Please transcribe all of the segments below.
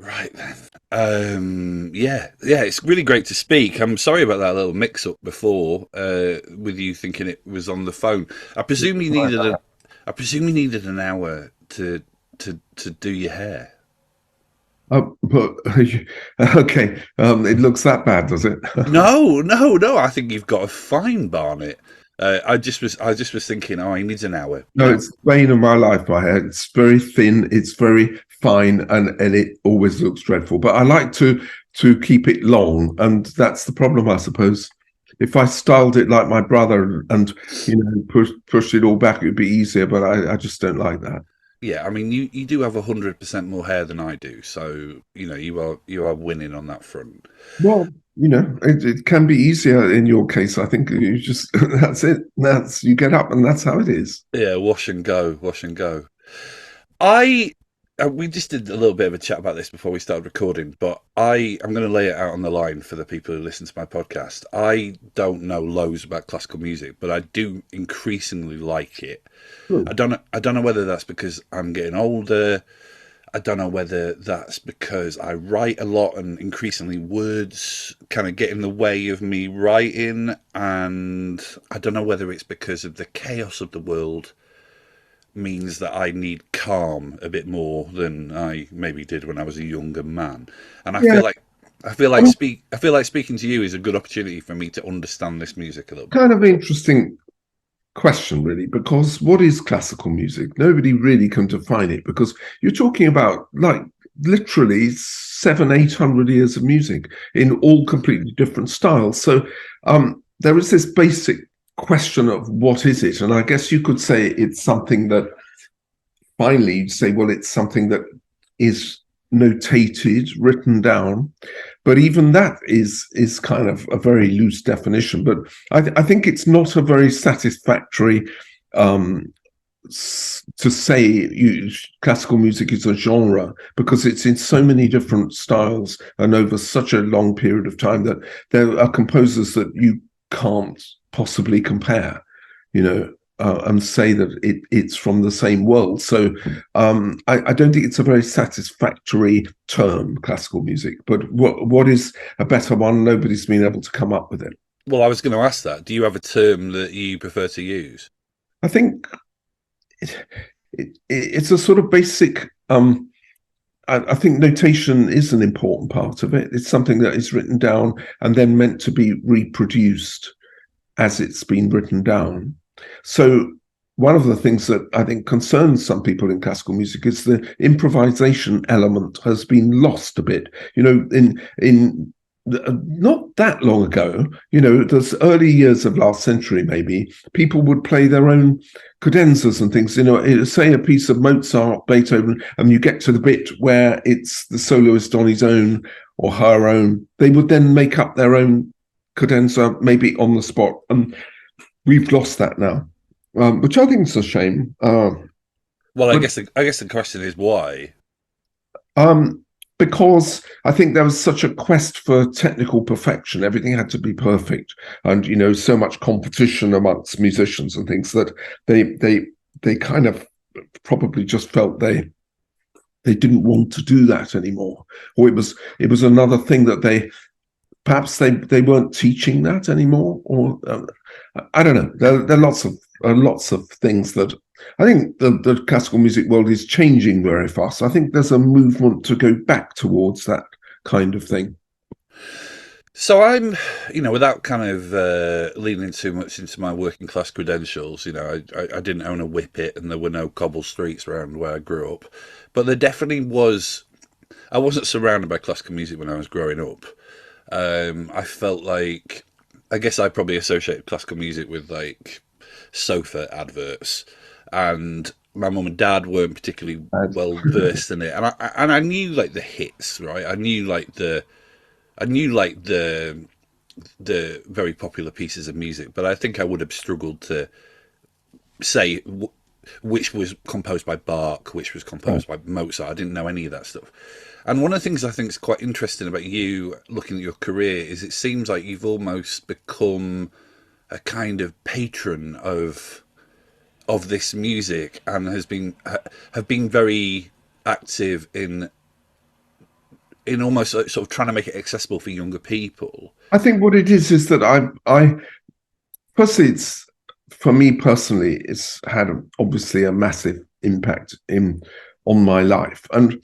Right then. Yeah, it's really great to speak. I'm sorry about that little mix-up before, with you thinking it was on the phone. I presume you needed a, I presume you needed an hour to do your hair. But okay, it looks that bad, does it? No, no, no. I think you've got a fine barnet. I just was thinking, oh, he needs an hour. No, No, it's the bane of my life. My hair. It's very thin. It's very fine, and it always looks dreadful. But I like to keep it long, and that's the problem, I suppose. If I styled it like my brother and pushed it all back, it would be easier. But I just don't like that. yeah. I mean, you do have 100% more hair than I do, so you are winning on that front. Well, it can be easier in your case. I think you just that's it. That's you get up, and that's how it is. Yeah, wash and go, wash and go. I we just did a little bit of a chat about this before we started recording, but I'm going to lay it out on the line for the people who listen to my podcast. I don't know loads about classical music, but I do increasingly like it. Hmm. I don't know whether that's because I'm getting older. I don't know whether that's because I write a lot and increasingly words kind of get in the way of me writing, and I don't know whether it's because of the chaos of the world means that I need calm a bit more than I maybe did when I was a younger man. And Yeah, I feel like speaking to you is a good opportunity for me to understand this music a little bit kind more. of interesting question, really, because what is classical music? Nobody really can define it because you're talking about like literally 700, 800 years of music in all completely different styles. So there is this basic question of what is it? And I guess you could say it's something that finally you'd say, well, it's something that is notated, written down. But even that is kind of a very loose definition. But I think it's not a very satisfactory um, to say classical music is a genre because it's in so many different styles and over such a long period of time that there are composers that you can't possibly compare, and say that it's from the same world. So I don't think it's a very satisfactory term, classical music. But what is a better one? Nobody's been able to come up with it. Well, I was going to ask that. Do you have a term that you prefer to use? I think it's a sort of basic. I think notation is an important part of it. It's something that is written down and then meant to be reproduced as it's been written down. So one of the things that I think concerns some people in classical music is the improvisation element has been lost a bit. In not that long ago, those early years of last century, maybe people would play their own cadenzas and things. Say a piece of Mozart, Beethoven, and you get to the bit where it's the soloist on his own or her own. They would then make up their own cadenza, maybe on the spot, and we've lost that now, which I think is a shame. Well, But I guess the question is why. um, because I think there was such a quest for technical perfection, everything had to be perfect, and so much competition amongst musicians and things that they kind of probably just felt they didn't want to do that anymore, or it was another thing that perhaps they weren't teaching that anymore, or I don't know. There are lots of things that I think the classical music world is changing very fast. I think there's a movement to go back towards that kind of thing. So without kind of leaning too much into my working class credentials, I didn't own a whippet and there were no cobble streets around where I grew up, but there definitely was. I wasn't surrounded by classical music when I was growing up. I felt like, I guess I probably associated classical music with like sofa adverts, and my mum and dad weren't particularly well versed in it, and I knew like the hits, right? I knew like the very popular pieces of music, but I think I would have struggled to say which was composed by Bach, which was Oh, composed by Mozart. I didn't know any of that stuff. And one of the things I think is quite interesting about you looking at your career is it seems like you've almost become a kind of patron of this music and have been very active in in almost sort of trying to make it accessible for younger people. I think what it is that I firstly, it's for me personally, it's had obviously a massive impact in on my life, and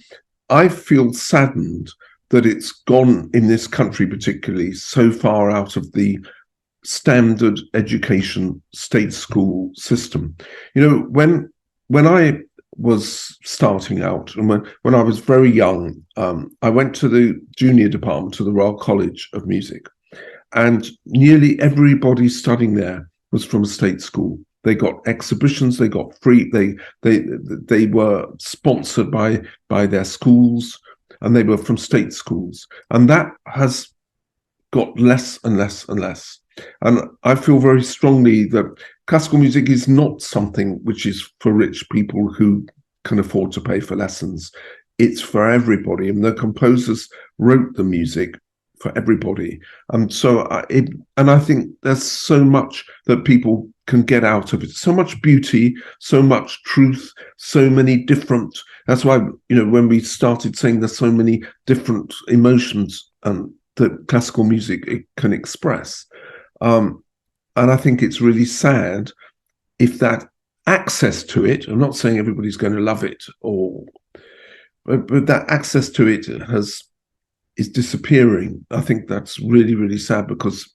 I feel saddened that it's gone in this country, particularly so far out of the standard education state school system. When I was starting out and when I was very young, I went to the junior department to the Royal College of Music, and nearly everybody studying there was from a state school. They got exhibitions, they got free, they were sponsored by their schools, and they were from state schools. And that has got less and less and less. And I feel very strongly that classical music is not something which is for rich people who can afford to pay for lessons. It's for everybody, and the composers wrote the music for everybody. And and I think there's so much that people can get out of it. So much beauty, so much truth, so many different. That's why when we started saying there's so many different emotions that classical music it can express. And I think it's really sad if that access to it. I'm not saying everybody's going to love it, but that access to it is disappearing. I think that's really, really sad because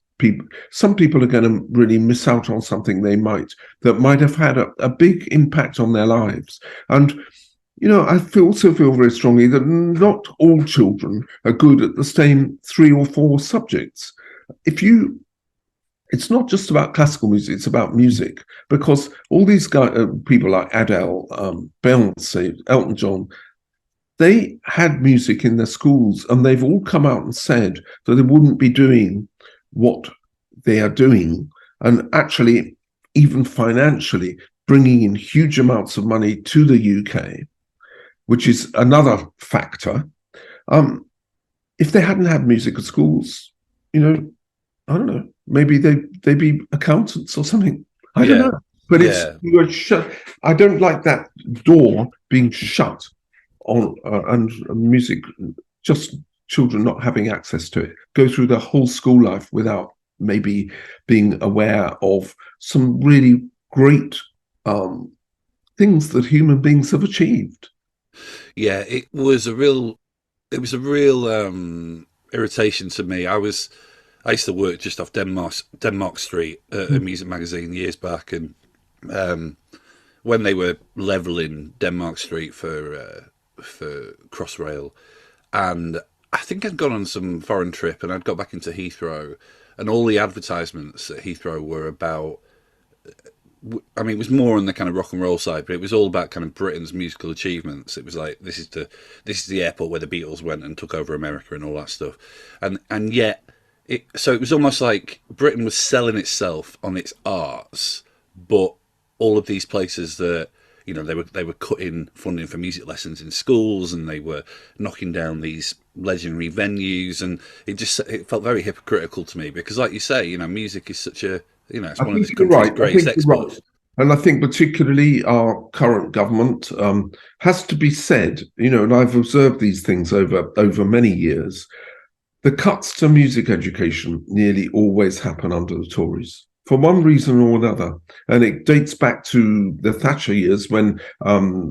some people are going to really miss out on something that might have had a big impact on their lives. And I also feel very strongly that not all children are good at the same 3 or 4 subjects. It's not just about classical music; it's about music, because all these people like Adele, Beyonce, Elton John, they had music in their schools, and they've all come out and said that they wouldn't be doing what they are doing, and actually, even financially, bringing in huge amounts of money to the UK, which is another factor. If they hadn't had music at schools, I don't know, maybe they'd be accountants or something. I don't Yeah, know. But yeah, you are shut. I don't like that door being shut on and music, just children not having access to it, go through their whole school life without maybe being aware of some really great things that human beings have achieved. yeah. It was a real irritation to me. I used to work just off Denmark Street at a music magazine years back, and um, when they were leveling Denmark Street for Crossrail, and I think I'd gone on some foreign trip, and I'd got back into Heathrow, and all the advertisements at Heathrow were about. I mean, it was more on the kind of rock and roll side, but it was all about kind of Britain's musical achievements. It was like this is the airport where the Beatles went and took over America and all that stuff, and yet so it was almost like Britain was selling itself on its arts, but all of these places that they were cutting funding for music lessons in schools, and they were knocking down these legendary venues, and it felt very hypocritical to me because, like you say, music is such a it's I one of think this you're country's right. I greatest think you're right. exports. And I think particularly our current government has to be said, and I've observed these things over many years. The cuts to music education nearly always happen under the Tories for one reason or another. And it dates back to the Thatcher years when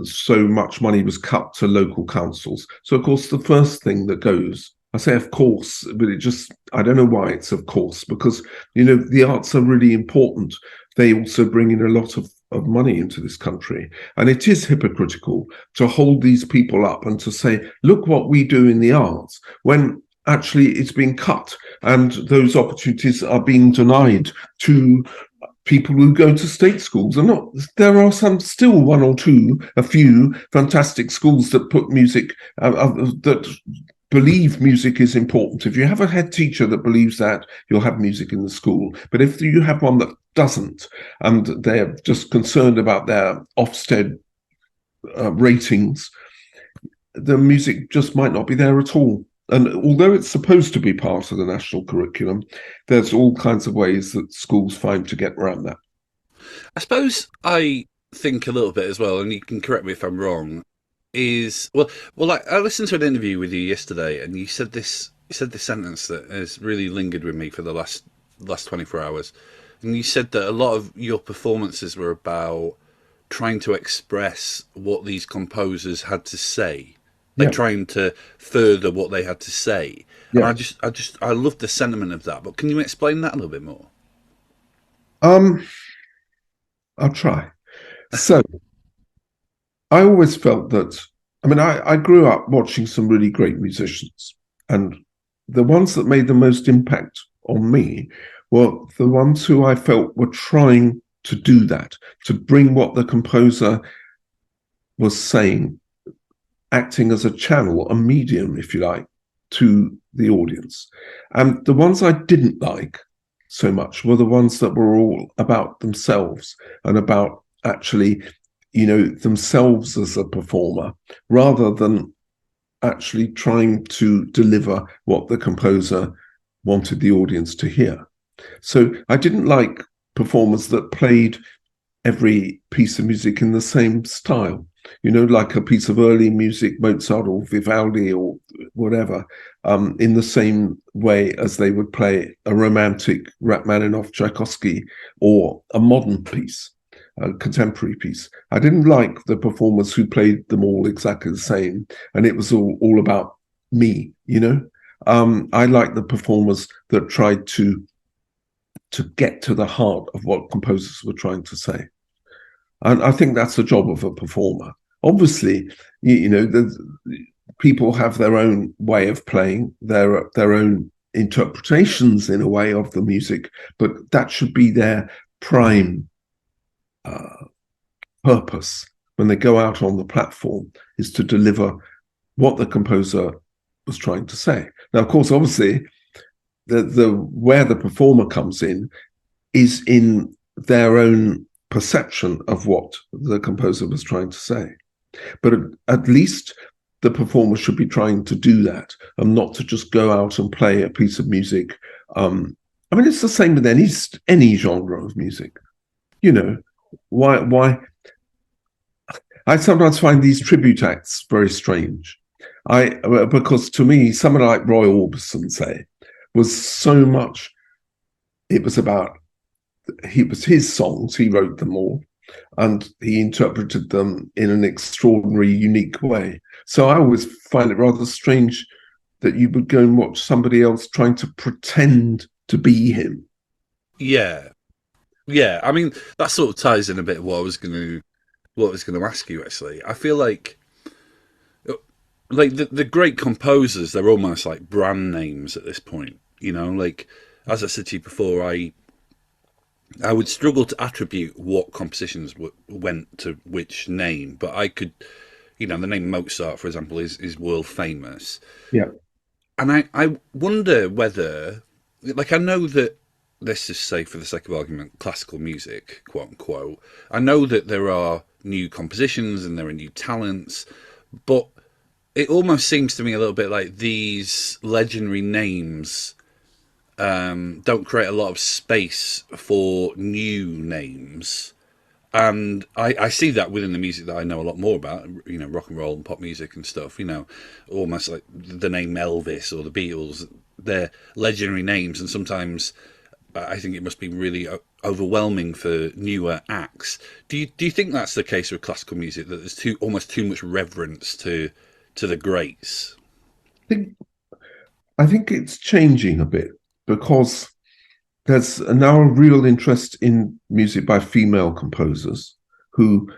so much money was cut to local councils. So, of course, the first thing that goes, I say of course, but I don't know why it's of course, because, the arts are really important. They also bring in a lot of money into this country. And it is hypocritical to hold these people up and to say, look what we do in the arts, when actually it's being cut and those opportunities are being denied to people who go to state schools. And not there are still a few fantastic schools that put music that believe music is important. If you have a head teacher that believes that, you'll have music in the school. But if you have one that doesn't, and they're just concerned about their Ofsted ratings, the music just might not be there at all. And although it's supposed to be part of the national curriculum, there's all kinds of ways that schools find to get around that. I suppose I think a little bit as well, and you can correct me if I'm wrong. is well. I listened to an interview with you yesterday, and you said this. You said this sentence that has really lingered with me for the last 24 hours. And you said that a lot of your performances were about trying to express what these composers had to say, like Yeah, trying to further what they had to say. And yeah. I love the sentiment of that. But can you explain that a little bit more? Um, I'll try. So I always felt that, I mean, I grew up watching some really great musicians, and the ones that made the most impact on me were the ones who I felt were trying to do that, to bring what the composer was saying, acting as a channel, a medium, if you like, to the audience. And the ones I didn't like so much were the ones that were all about themselves and about actually, themselves as a performer, rather than actually trying to deliver what the composer wanted the audience to hear. So I didn't like performers that played every piece of music in the same style, like a piece of early music, Mozart or Vivaldi or whatever, in the same way as they would play a romantic Rachmaninoff, Tchaikovsky, or a modern piece, a contemporary piece. I didn't like the performers who played them all exactly the same, and it was all about me. I like the performers that tried to get to the heart of what composers were trying to say. And I think that's the job of a performer. Obviously, people have their own way of playing, their own interpretations in a way of the music, but that should be their prime uh, purpose when they go out on the platform, is to deliver what the composer was trying to say. Now, of course, obviously, the where the performer comes in is in their own perception of what the composer was trying to say. But at least the performer should be trying to do that, and not to just go out and play a piece of music. I mean, it's the same with any genre of music. You know, why? I sometimes find these tribute acts very strange. Because to me, someone like Roy Orbison, say, was so much. It was about, he was his songs. He wrote them all, and he interpreted them in an extraordinary, unique way. So I always find it rather strange that you would go and watch somebody else trying to pretend to be him. Yeah, yeah. I mean, that sort of ties in a bit of what I was going to ask you. Actually, I feel like the great composers, they're almost like brand names at this point. Like as I said to you before, I would struggle to attribute what compositions went to which name, but I could, the name Mozart, for example, is world famous. Yeah. And I wonder whether, like, I know that, let's just say for the sake of argument, classical music, quote unquote, I know that there are new compositions and there are new talents, but it almost seems to me a little bit like these legendary names don't create a lot of space for new names. And I see that within the music that I know a lot more about, rock and roll and pop music and stuff, almost like the name Elvis or the Beatles, they're legendary names. And sometimes I think it must be really overwhelming for newer acts. Do you think that's the case with classical music, that there's almost too much reverence to the greats? I think, I think it's changing a bit, because there's now a real interest in music by female composers who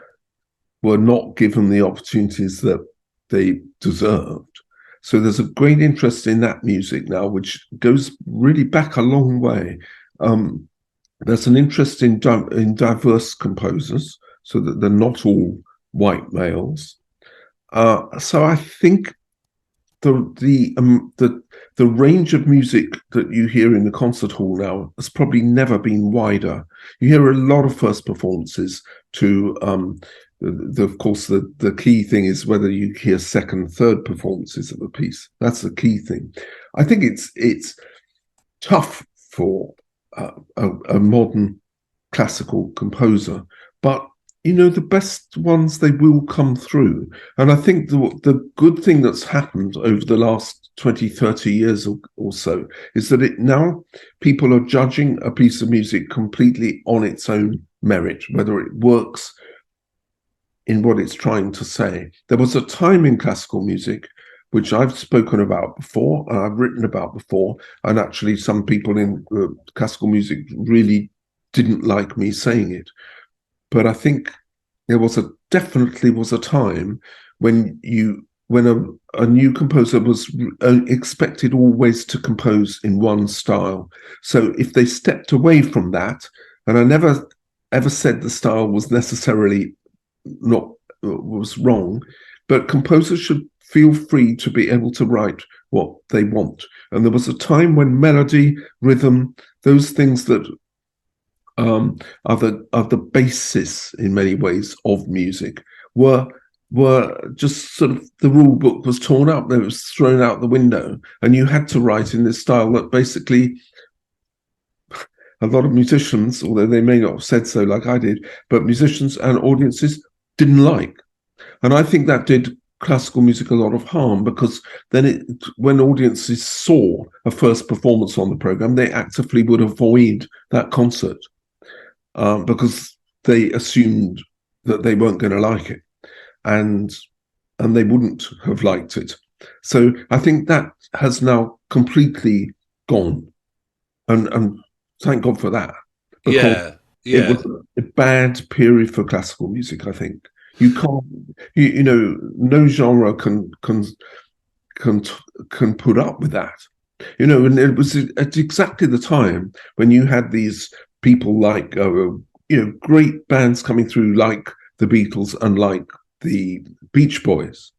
were not given the opportunities that they deserved. So there's a great interest in that music now, which goes really back a long way. There's an interest in diverse composers, so that they're not all white males. So I think the range of music that you hear in the concert hall now has probably never been wider. You hear a lot of first performances to of course the key thing is whether you hear second, third performances of a piece. That's the key thing. I think it's tough for a modern classical composer, but the best ones, they will come through. And I think the good thing that's happened over the last 20, 30 years or so is that now people are judging a piece of music completely on its own merit, whether it works in what it's trying to say. There was a time in classical music, which I've spoken about before, and I've written about before, and actually some people in classical music really didn't like me saying it. But I think there definitely was a time when a new composer was expected always to compose in one style. So if they stepped away from that, and I never ever said the style was necessarily not was wrong, but composers should feel free to be able to write what they want. And there was a time when melody, rhythm, those things that are the basis in many ways of music were just sort of, the rule book was torn up, it was thrown out the window, and you had to write in this style that basically a lot of musicians, although they may not have said so like I did, but musicians and audiences didn't like. And I think that did classical music a lot of harm, because then when audiences saw a first performance on the program, they actively would avoid that concert because they assumed that they weren't going to like it, and they wouldn't have liked it. So I think that has now completely gone, and thank God for that, because it was a bad period for classical music. I think you can't, no genre can put up with that. And it was at exactly the time when you had these people like great bands coming through, like the Beatles and like the Beach Boys,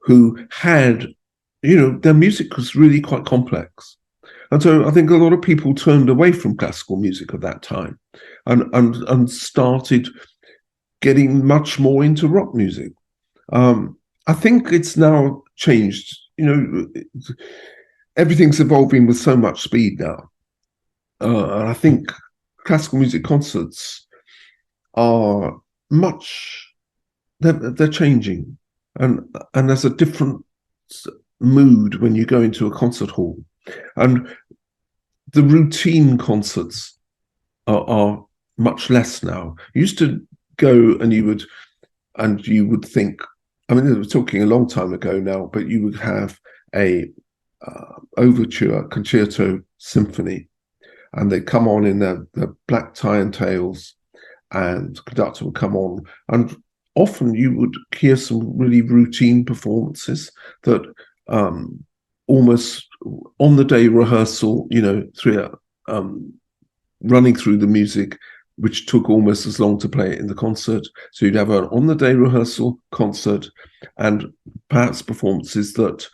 who had, their music was really quite complex. And so I think a lot of people turned away from classical music at that time and started getting much more into rock music. I think it's now changed. Everything's evolving with so much speed now. And I think classical music concerts are they're changing. And there's a different mood when you go into a concert hall. And the routine concerts are much less now. You used to go and you would think, I mean, we're talking a long time ago now, but you would have a overture, concerto, symphony, and they'd come on in their black tie and tails, and the conductor would come on, and often you would hear some really routine performances that almost on the day rehearsal, running through the music, which took almost as long to play it in the concert. So you'd have an on-the-day rehearsal concert and perhaps performances that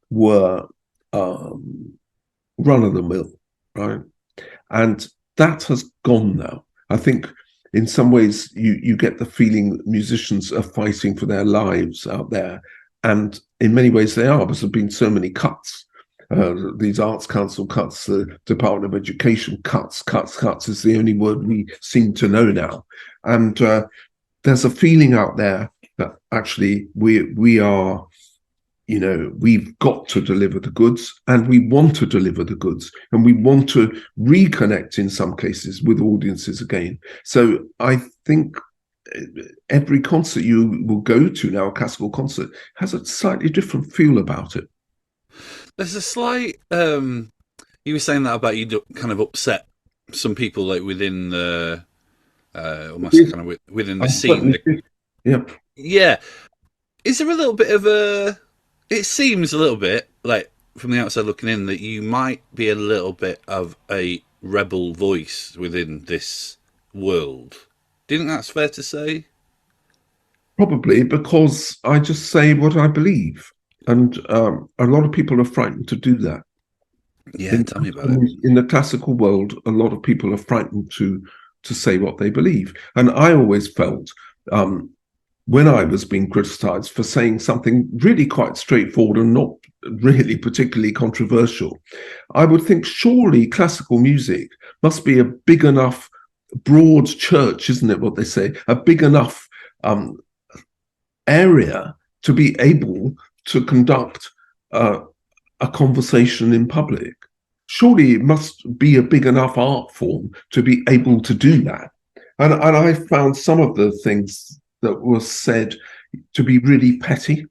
were run-of-the-mill, right? And that has gone now. I think in some ways you get the feeling that musicians are fighting for their lives out there. And in many ways they are, because there have been so many cuts. These Arts Council cuts, the Department of Education cuts is the only word we seem to know now. And there's a feeling out there that actually we are, we've got to deliver the goods, and we want to deliver the goods, and we want to reconnect in some cases with audiences again. So I think every concert you will go to now, a classical concert, has a slightly different feel about it. There's a slight. You were saying that about you kind of upset some people, like within the almost kind of within the scene. Yep. Yeah. Is there a little bit of a? It seems a little bit like from the outside looking in that you might be a little bit of a rebel voice within this world. Do you think that's fair to say? Probably, because I just say what I believe. And a lot of people are frightened to do that. Yeah, tell me about it. In the classical world, a lot of people are frightened to say what they believe. And I always felt when I was being criticized for saying something really quite straightforward and not really particularly controversial, I would think surely classical music must be a big enough broad church, isn't it? What they say, a big enough um, area to be able to conduct a conversation in public. Surely it must be a big enough art form to be able to do that. And I found some of the things that were said to be really petty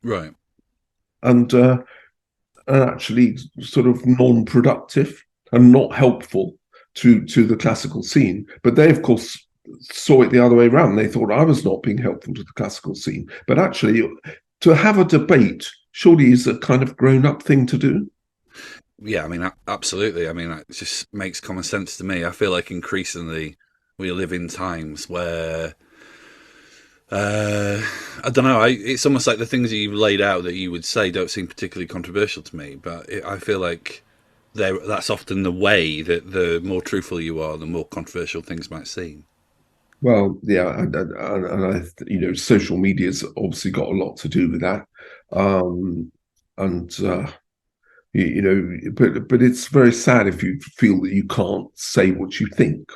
Right. and actually sort of non-productive and not helpful to the classical scene. But they, of course, saw it the other way around. They thought I was not being helpful to the classical scene. But actually, to have a debate surely is a kind of grown-up thing to do. Yeah, I mean, absolutely. I mean, it just makes common sense to me. I feel like increasingly we live in times where I don't know. It's almost like the things that you've laid out that you would say don't seem particularly controversial to me, but I feel like that's often the way that the more truthful you are, the more controversial things might seem. Well, yeah, social media's obviously got a lot to do with that, and but it's very sad if you feel that you can't say what you think.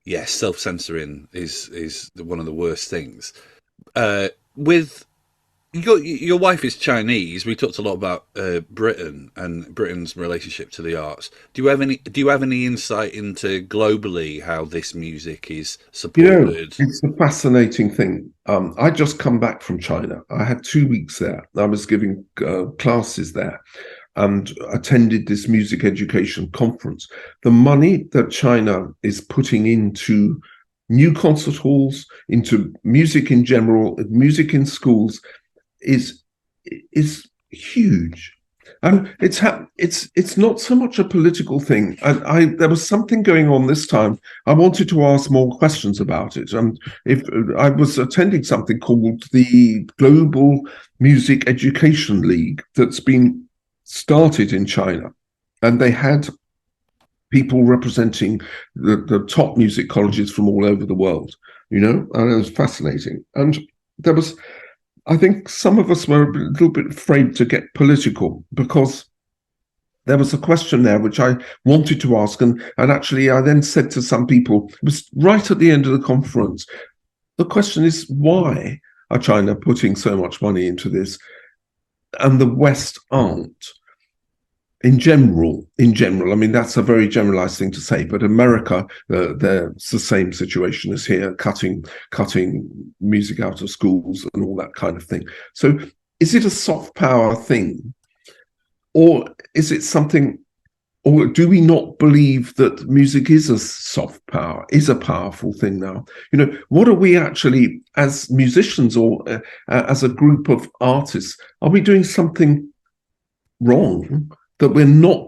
Yes, self-censoring is one of the worst things. With your wife is Chinese. We talked a lot about Britain and Britain's relationship to the arts. Do you have any insight into globally how this music is supported? It's a fascinating thing. I just come back from China. I had 2 weeks there. I was giving classes there and attended this music education conference. The money that China is putting into new concert halls, into music in general, music in schools, is huge. And it's not so much a political thing. There was something going on this time. I wanted to ask more questions about it. And if I was attending something called the Global Music Education League that's been started in China, and they had people representing the top music colleges from all over the world, and it was fascinating. And there was, I think some of us were a little bit afraid to get political because there was a question there which I wanted to ask. And actually, I then said to some people, it was right at the end of the conference, the question is, why are China putting so much money into this and the West aren't? In general, I mean, that's a very generalized thing to say, but America, there's the same situation as here, cutting music out of schools and all that kind of thing. So is it a soft power thing? Or is it something, or do we not believe that music is a soft power, is a powerful thing now? What are we actually, as musicians or as a group of artists, are we doing something wrong that we're not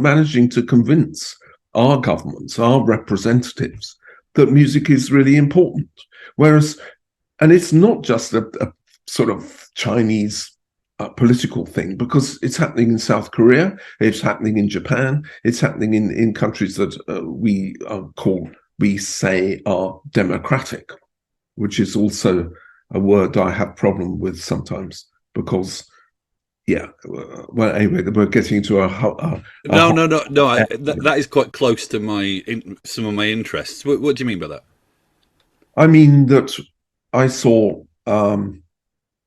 managing to convince our governments, our representatives, that music is really important? And it's not just a sort of Chinese political thing, because it's happening in South Korea, it's happening in Japan, it's happening in countries that we say are democratic, which is also a word I have problem with sometimes because. Yeah. Well, anyway, we're getting to No. That is quite close to some of my interests. What do you mean by that? I mean that I saw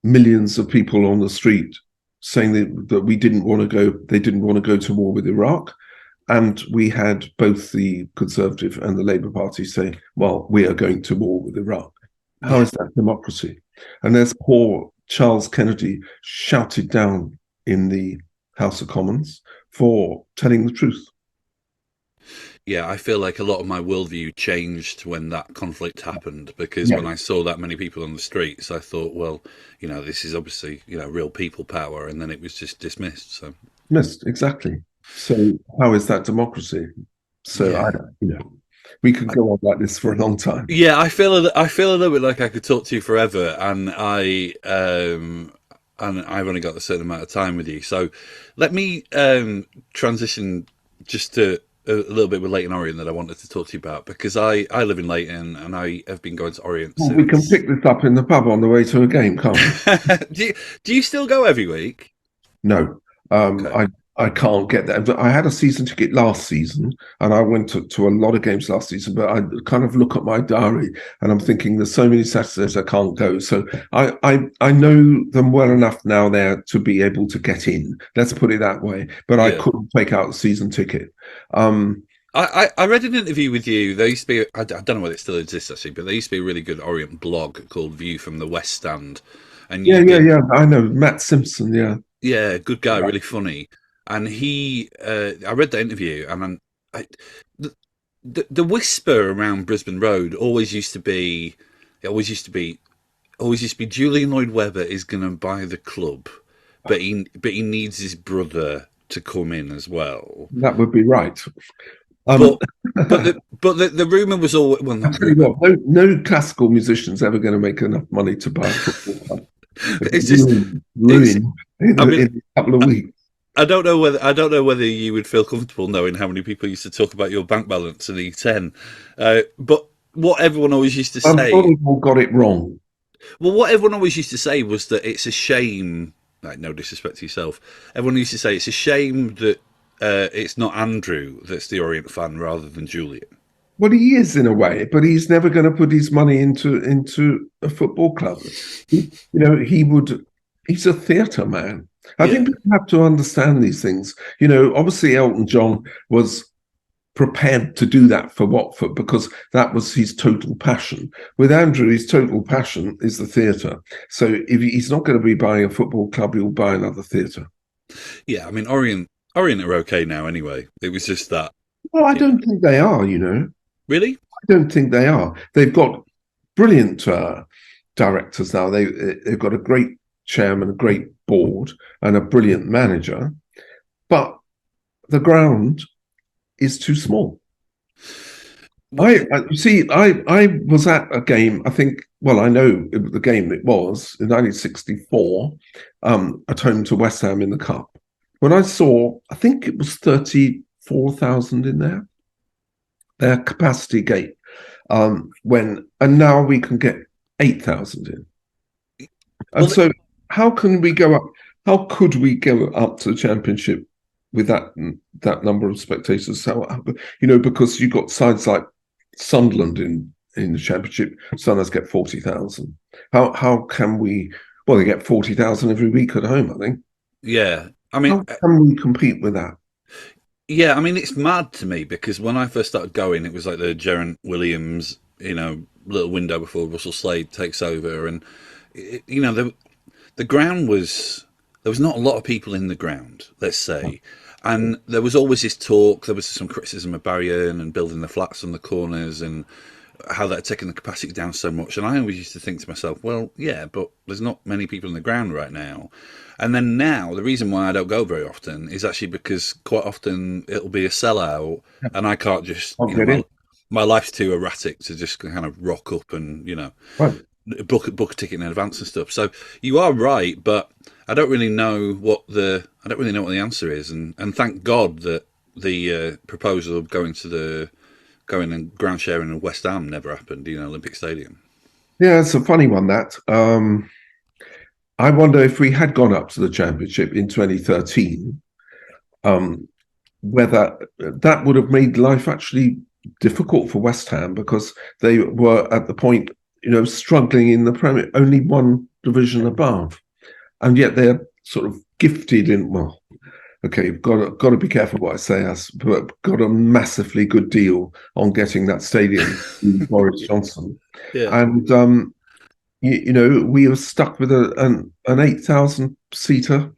millions of people on the street saying that we didn't want to go. They didn't want to go to war with Iraq, and we had both the Conservative and the Labour Party say, "Well, we are going to war with Iraq." How is that democracy? And there's poor Charles Kennedy shouted down in the House of Commons for telling the truth. Yeah, I feel like a lot of my worldview changed when that conflict happened, because Yeah. when I saw that many people on the streets, I thought, well, this is obviously, real people power, and then it was just dismissed. So, Yes, exactly. So how is that democracy? So I yeah. don't, we could go on like this for a long time. Yeah, I feel a little bit like I could talk to you forever, and I've only got a certain amount of time with you. So let me transition just to a little bit with Leighton Orient that I wanted to talk to you about, because I live in Leighton and I have been going to Orient Well, we can since. pick this up in the pub on the way to a game, can't we? do you still go every week? No. Okay. I can't get that. I had a season ticket last season, and I went to a lot of games last season. But I kind of look at my diary, and I'm thinking there's so many Saturdays I can't go. So I know them well enough now there to be able to get in. Let's put it that way. But I Yeah. couldn't take out a season ticket. Um, I read an interview with you. There used to be, I don't know whether it still exists actually, but there used to be a really good Orient blog called View from the West Stand. And yeah, you yeah, did, yeah. I know Matt Simpson. Yeah, yeah, good guy, yeah. really funny. And I read that interview, and the, the whisper around Brisbane Road it always used to be Julian Lloyd Webber is going to buy the club, but he needs his brother to come in as well. That would be right. But I the rumor was always, well, not tell you rumor. what, no classical musician's ever going to make enough money to buy a football club. It's just it's. Ruin in I mean, in a couple of weeks. I don't know whether you would feel comfortable knowing how many people used to talk about your bank balance in E10. But what everyone always used to I'm sure say, they've all got it wrong. well, what everyone always used to say was that it's a shame. Like, no disrespect to yourself. Everyone used to say it's a shame that it's not Andrew that's the Orient fan rather than Julian. Well, he is in a way, but he's never going to put his money into a football club. He would. He's a theatre man. I Yeah, think people have to understand these things. Obviously Elton John was prepared to do that for Watford because that was his total passion. With Andrew, his total passion is the theatre. So if he's not going to be buying a football club, he'll buy another theatre. yeah. I mean, Orient are okay now anyway. It was just that, Well, I you know, don't think they are. really. I don't think they are. They've got brilliant directors now. They've got a great chairman, a great board, and a brilliant manager. But the ground is too small. I see. I was at a game. I think. Well, I know the game it was in 1964, at home to West Ham in the cup. When I saw, I think it was 34,000 in there, their capacity gate. And now we can get 8,000 in. And Well, so, how can we go up? How could we go up to the championship with that number of spectators? So, because you've got sides like Sunderland in the championship, Sunderland get 40,000. How can we? Well, they get 40,000 every week at home. I think. yeah. I mean, How can we compete with that? yeah. I mean, it's mad to me because when I first started going, it was like the Geraint Williams, little window before Russell Slade takes over, and the ground was there was not a lot of people in the ground, let's say, and there was always this talk. There was some criticism of Barry Earn and building the flats on the corners and how that had taken the capacity down so much. And I always used to think to myself, well, yeah, but there's not many people in the ground right now. And then now, the reason why I don't go very often is actually because quite often it'll be a sellout, and I can't just, I'll get in. my life's too erratic to just kind of rock up and Right. book a ticket in advance and stuff. So you are right, but I don't really know I don't really know what the answer is, and thank God that the proposal of going and ground sharing in West Ham never happened. Olympic Stadium. Yeah, it's a funny one. That I wonder if we had gone up to the championship in 2013, whether that would have made life actually difficult for West Ham because they were at the point, struggling in the Premier, only one division above, and yet they're sort of gifted in. Well, okay, you've got to be careful what I say. But got a massively good deal on getting that stadium, Boris Johnson, Yeah, and we were stuck with an 8,000 seater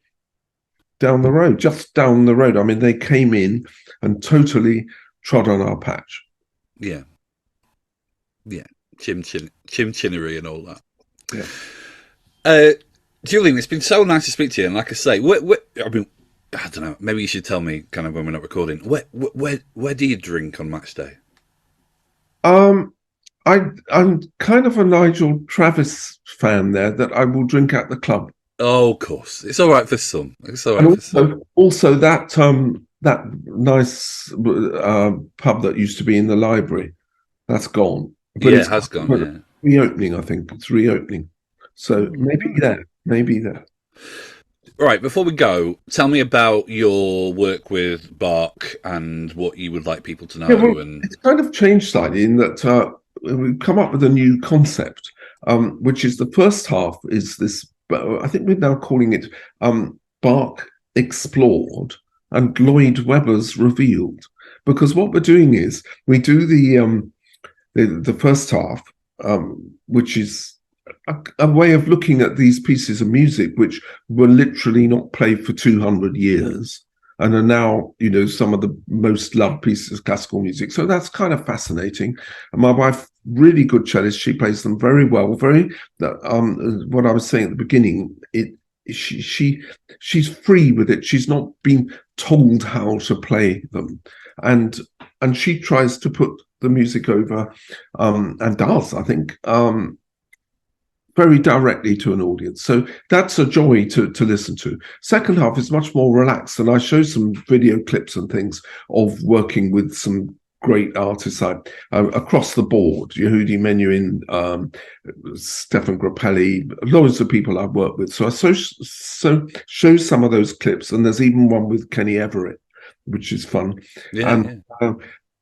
down the road, just down the road. I mean, they came in and totally trod on our patch. yeah, yeah. Chimchinery and all that. Yeah. Julian, it's been so nice to speak to you. And like I say, I mean, I don't know. Maybe you should tell me kind of when we're not recording. Where do you drink on match day? Um, I'm kind of a Nigel Travis fan there that I will drink at the club. Oh, of course. It's all right for some. It's all And right for some. also that nice pub that used to be in the library, that's gone. But Yeah, it it's has gone. Yeah. reopening, I think. It's reopening. So maybe there. Right, before we go, tell me about your work with Bach and what you would like people to Yeah, well, know. And it's kind of changed slightly in that we've come up with a new concept, which is the first half is this. I think we're now calling it Bach Explored and Lloyd Webber's Revealed, because what we're doing is we do the first half, which is a way of looking at these pieces of music which were literally not played for 200 years and are now, some of the most loved pieces of classical music. So that's kind of fascinating. And my wife, really good cellist, she plays them very well. What I was saying at the beginning, she's free with it. She's not been told how to play them, and she tries to put the music over, and does, I think, very directly to an audience. So that's a joy to listen to. Second half is much more relaxed, and I show some video clips and things of working with some great artists across the board. Yehudi Menuhin, Stefan Grappelli, loads of people I've worked with. So show some of those clips, and there's even one with Kenny Everett, which is fun. yeah, And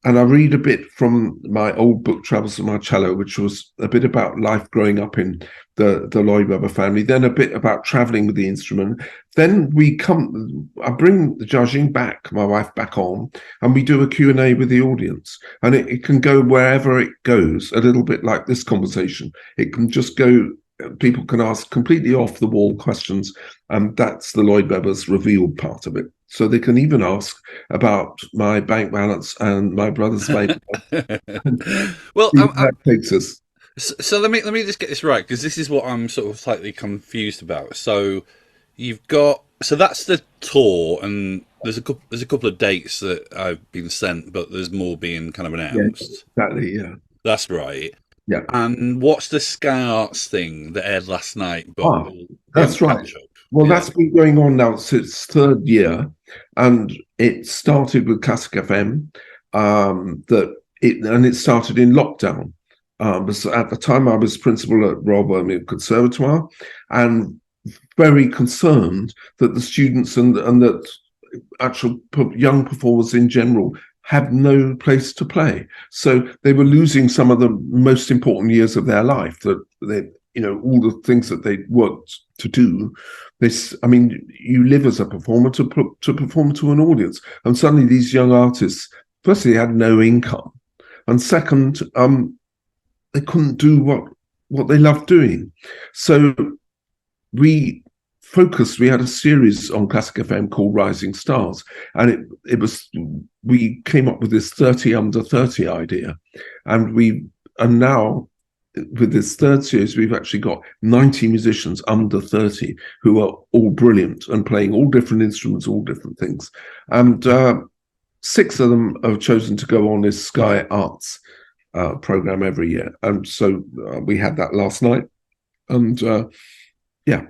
and I read a bit from my old book, Travels of My Cello, which was a bit about life growing up in the Lloyd Webber family, then a bit about traveling with the instrument. Then I bring the Jiajing back, my wife back on, and we do a Q&A with the audience. And it can go wherever it goes, a little bit like this conversation. It can just go, people can ask completely off the wall questions, and that's the Lloyd Webber's Revealed part of it. So they can even ask about my bank balance and my brother's favourite. well, That takes us. so let me just get this right, because this is what I'm sort of slightly confused about. So you've got, so that's the tour, and there's a couple of dates that I've been sent, but there's more being kind of Yeah, announced. exactly. Yeah. That's right. Yeah. And what's the Sky Arts thing that aired last night? But Ah, we have a that's right. catch up. Well, Yeah. that's been going on now since its third year, and it started with Classic FM. It started in lockdown. At the time, I was principal at Royal Birmingham Conservatoire, and very concerned that the students and that actual young performers in general had no place to play. So they were losing some of the most important years of their life, that they, all the things that they worked to do. You live as a performer to perform to an audience. And suddenly these young artists, firstly, they had no income. And second, they couldn't do what they loved doing. So we had a series on Classic FM called Rising Stars, and we came up with this 30 under 30 idea, and now with this third series we've actually got 90 musicians under 30 who are all brilliant and playing all different instruments, all different things, and 6 of them have chosen to go on this Sky Arts program every year, and so we had that last night, and yeah.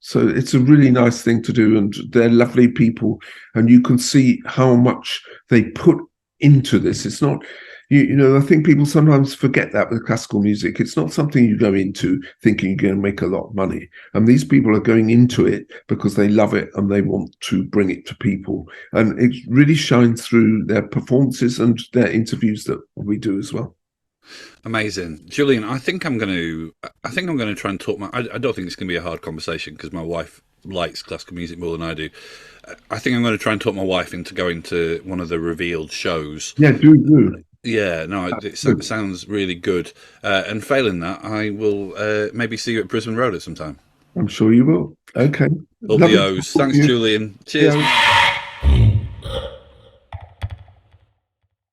So it's a really nice thing to do, and they're lovely people, and you can see how much they put into this. It's not, I think people sometimes forget that with classical music. It's not something you go into thinking you're going to make a lot of money. And these people are going into it because they love it and they want to bring it to people. And it really shines through their performances and their interviews that we do as well. Amazing, Julian. I think I'm going to try and talk I don't think it's going to be a hard conversation because my wife likes classical music more than I do. I think I'm going to try and talk my wife into going to one of the Revealed shows. Yeah, do. Yeah, no, it sounds really good. And failing that, I will maybe see you at Brisbane Road at some time. I'm sure you will. Okay. Love the O's. Thanks, Julian. Cheers. Yeah.